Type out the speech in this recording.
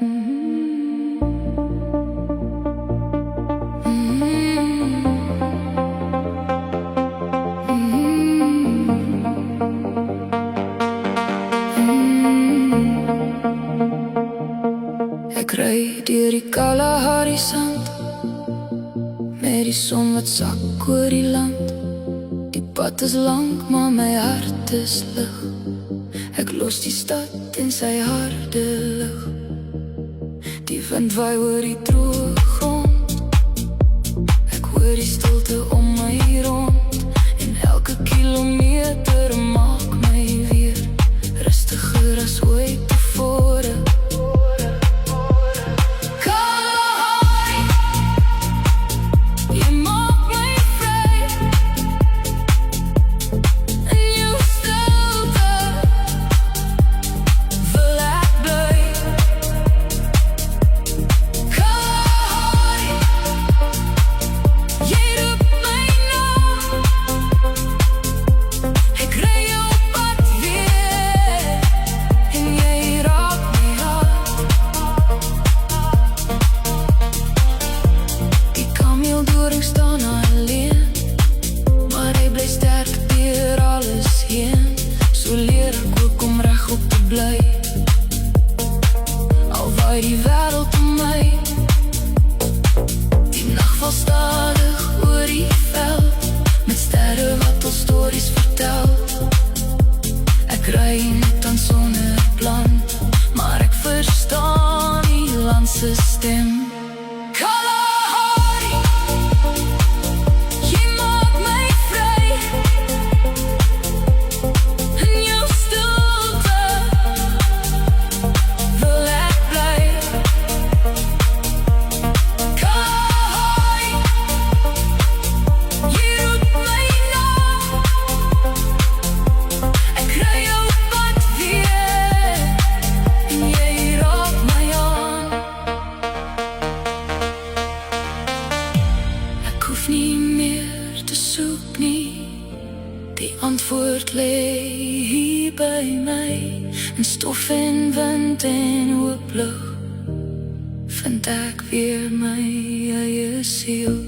Ek ry deur die Kalahari sand met die son wat sak oor die land. Die pad is lank, maar my hart is lig. Ek los die stad in sy harde lig. Die wind waai oor die droë grond. Ek hoor die stilte om my rond. En elke kilometer maak my weer rustiger as ooit tevore. Al waai die wêreld om my, die nag val stadig oor die veld, met sterre wat al stories vertel. Ek ry net aan sonder plan, maar ek verstaan die land se stem. Die antwoord lê hier by my, in stof en wind en oop lug, vind ek weer my eie siel.